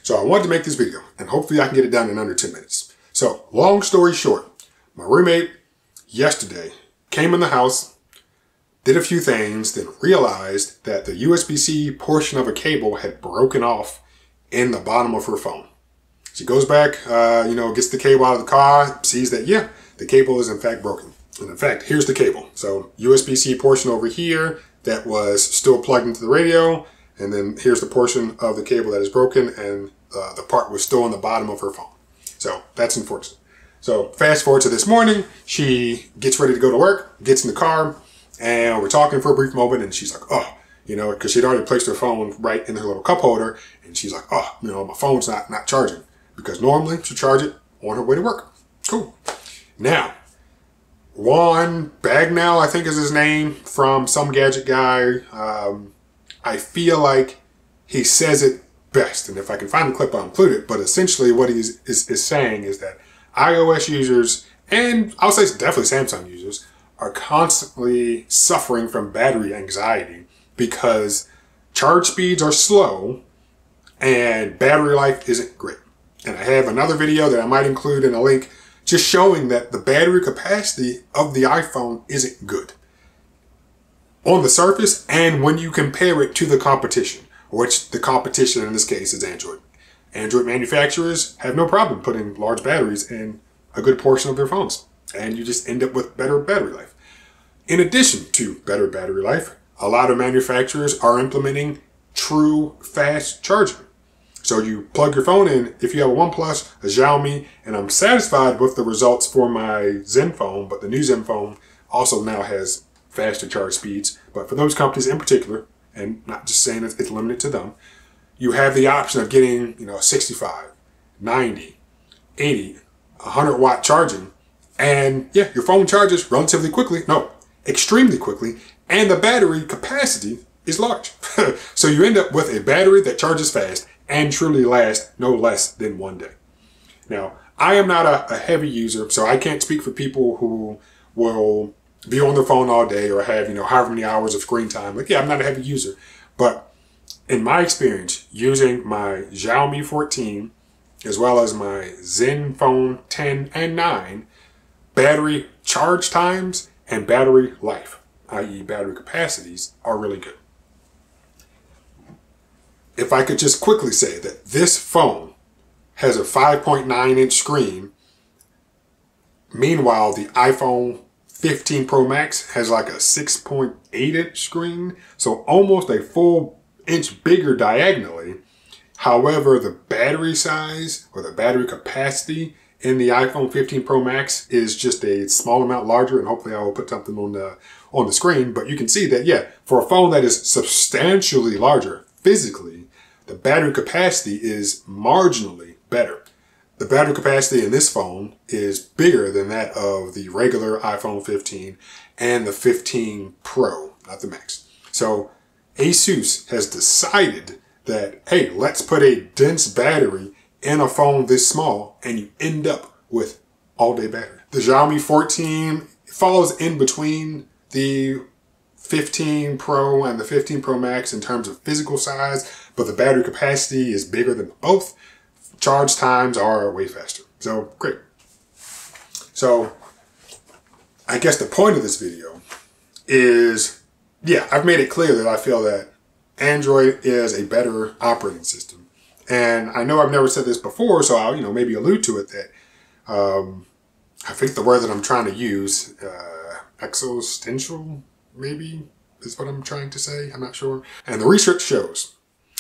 So I wanted to make this video, and hopefully I can get it done in under 10 minutes. So long story short, my roommate yesterday came in the house, did a few things, then realized that the USB-C portion of a cable had broken off in the bottom of her phone. She goes back, gets the cable out of the car, sees that, yeah, the cable is in fact broken. And in fact, here's the cable. So USB-C portion over here that was still plugged into the radio. And then here's the portion of the cable that is broken, and the part was still on the bottom of her phone. So that's unfortunate. So fast forward to this morning, she gets ready to go to work, gets in the car, and we're talking for a brief moment, and she's like, oh, because she'd already placed her phone right in her little cup holder, and she's like, oh, my phone's not charging, because normally she'll charge it on her way to work. Cool. Now, Juan Bagnell, I think is his name, from Some Gadget Guy. I feel like he says it best, and if I can find the clip, I'll include it. But essentially what he is saying is that iOS users, and I'll say definitely Samsung users, are constantly suffering from battery anxiety because charge speeds are slow and battery life isn't great. And I have another video that I might include in a link just showing that the battery capacity of the iPhone isn't good on the surface, and when you compare it to the competition, which the competition in this case is Android. Android manufacturers have no problem putting large batteries in a good portion of their phones, and you just end up with better battery life. In addition to better battery life, a lot of manufacturers are implementing true fast charging. So you plug your phone in, if you have a OnePlus, a Xiaomi, and I'm satisfied with the results for my Zenfone, but the new Zenfone also now has faster charge speeds. But for those companies in particular, and not just saying it's limited to them, you have the option of getting, 65, 90, 80, 100 watt charging. And yeah, your phone charges relatively quickly, extremely quickly, and the battery capacity is large. So you end up with a battery that charges fast and truly lasts no less than 1 day. Now, I am not a heavy user, so I can't speak for people who will be on their phone all day or have, however many hours of screen time. Like, yeah, I'm not a heavy user. But in my experience, using my Xiaomi 14, as well as my Zenfone 10 and 9, battery charge times and battery life, i.e. battery capacities, are really good. If I could just quickly say that this phone has a 5.9-inch screen, meanwhile the iPhone 15 Pro Max has like a 6.8-inch screen, so almost a full inch bigger diagonally. However, the battery size or the battery capacity in the iPhone 15 Pro Max is just a small amount larger, and hopefully I will put something on the screen. But you can see that, yeah, for a phone that is substantially larger physically, the battery capacity is marginally better. The battery capacity in this phone is bigger than that of the regular iPhone 15 and the 15 Pro, not the Max. So ASUS has decided that, hey, let's put a dense battery in a phone this small, and you end up with all-day battery. The Xiaomi 14 falls in between the 15 Pro and the 15 Pro Max in terms of physical size, but the battery capacity is bigger than both. Charge times are way faster. So great. So I guess the point of this video is, yeah, I've made it clear that I feel that Android is a better operating system. And I know I've never said this before, so I'll, maybe allude to it that I think the word that I'm trying to use, existential, maybe is what I'm trying to say. I'm not sure. And the research shows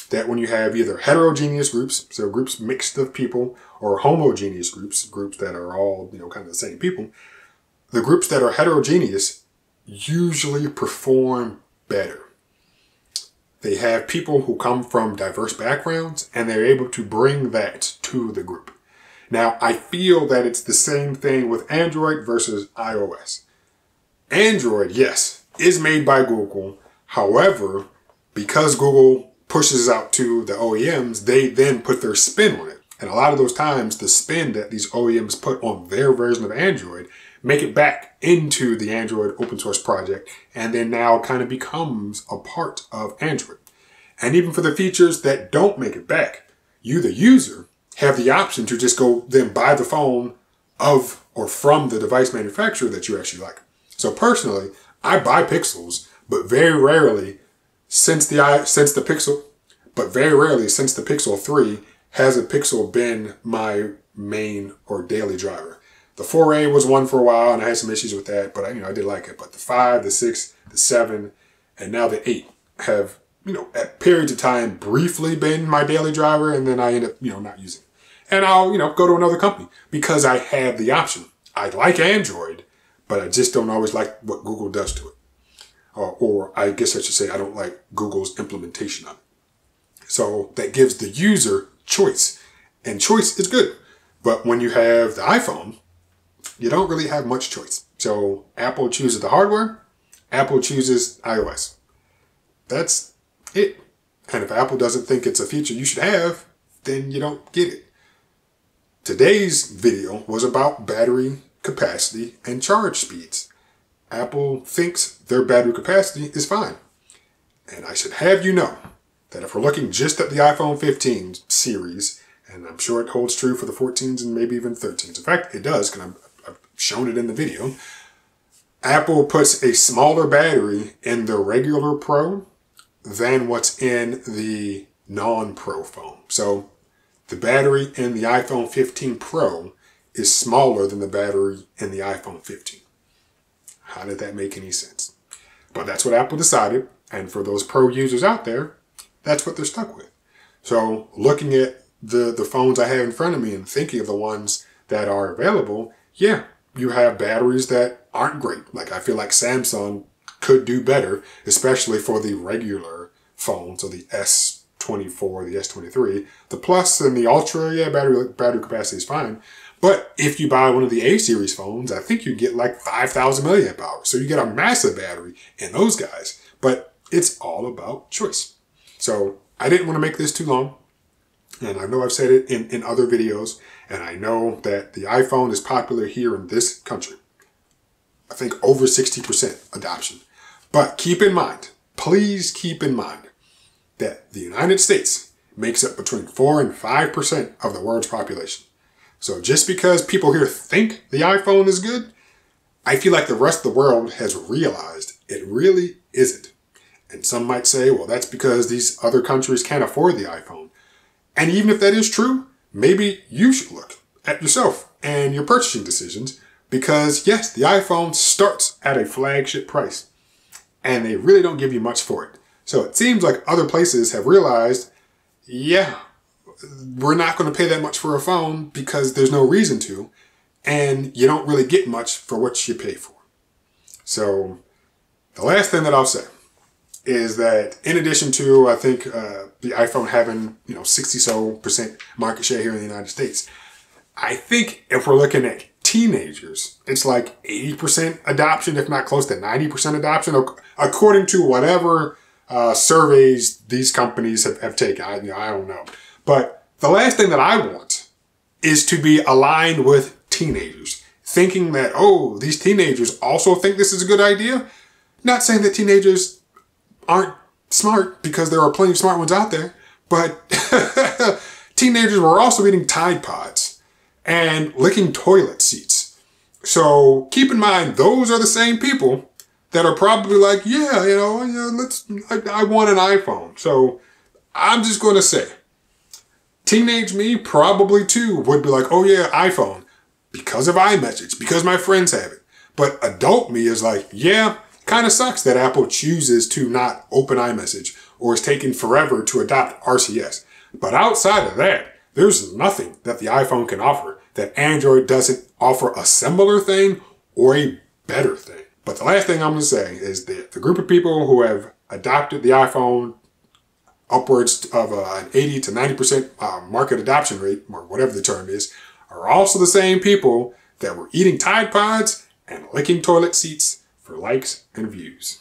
that when you have either heterogeneous groups, so groups mixed of people, or homogeneous groups that are all, kind of the same people, the groups that are heterogeneous usually perform better. They have people who come from diverse backgrounds, and they're able to bring that to the group. Now, I feel that it's the same thing with Android versus iOS. Android, yes, is made by Google. However, because Google pushes out to the OEMs, they then put their spin on it. And a lot of those times, the spin that these OEMs put on their version of Android make it back into the Android open source project, and then now kind of becomes a part of Android. And even for the features that don't make it back, you, the user, have the option to just go then buy the phone of or from the device manufacturer that you actually like. So personally, I buy Pixels, but very rarely since the Pixel 3 has a Pixel been my main or daily driver. The 4A was one for a while, and I had some issues with that, but I did like it. But the 5, the 6, the 7, and now the 8 have, at periods of time briefly been my daily driver, and then I end up, not using it. And I'll, go to another company because I have the option. I like Android, but I just don't always like what Google does to it. Or I guess I should say I don't like Google's implementation of it. So that gives the user choice. And choice is good. But when you have the iPhone, you don't really have much choice. So Apple chooses the hardware, Apple chooses iOS. That's it. And if Apple doesn't think it's a feature you should have, then you don't get it. Today's video was about battery capacity and charge speeds. Apple thinks their battery capacity is fine. And I should have you know that if we're looking just at the iPhone 15 series, and I'm sure it holds true for the 14s and maybe even 13s. In fact, it does, because I've shown it in the video. Apple puts a smaller battery in the regular Pro than what's in the non-Pro phone. So the battery in the iPhone 15 Pro is smaller than the battery in the iPhone 15. How did that make any sense? But that's what Apple decided. And for those Pro users out there, that's what they're stuck with. So looking at the phones I have in front of me and thinking of the ones that are available, yeah, you have batteries that aren't great. Like I feel like Samsung could do better, especially for the regular phones, so the S24, the S23. The Plus and the Ultra, yeah, battery capacity is fine. But if you buy one of the A-series phones, I think you get like 5,000 milliamp hours. So you get a massive battery in those guys. But it's all about choice. So I didn't want to make this too long. And I know I've said it in other videos. And I know that the iPhone is popular here in this country. I think over 60% adoption. But keep in mind, please keep in mind that the United States makes up between 4 and 5% of the world's population. So just because people here think the iPhone is good, I feel like the rest of the world has realized it really isn't. And some might say, well, that's because these other countries can't afford the iPhone. And even if that is true, maybe you should look at yourself and your purchasing decisions, because yes, the iPhone starts at a flagship price and they really don't give you much for it. So it seems like other places have realized, yeah, we're not going to pay that much for a phone because there's no reason to, and you don't really get much for what you pay for. So the last thing that I'll say is that in addition to, I think, the iPhone having, 60% market share here in the United States, I think if we're looking at teenagers, it's like 80% adoption, if not close to 90% adoption, according to whatever surveys these companies have taken. I don't know. But the last thing that I want is to be aligned with teenagers, thinking that, oh, these teenagers also think this is a good idea. Not saying that teenagers aren't smart, because there are plenty of smart ones out there, but teenagers were also eating Tide Pods and licking toilet seats. So keep in mind, those are the same people that are probably like, yeah, I want an iPhone. So I'm just going to say, teenage me probably too would be like, oh yeah, iPhone, because of iMessage, because my friends have it. But adult me is like, yeah, kind of sucks that Apple chooses to not open iMessage or is taking forever to adopt RCS. But outside of that, there's nothing that the iPhone can offer that Android doesn't offer a similar thing or a better thing. But the last thing I'm going to say is that the group of people who have adopted the iPhone upwards of an 80 to 90% market adoption rate, or whatever the term is, are also the same people that were eating Tide Pods and licking toilet seats for likes and views.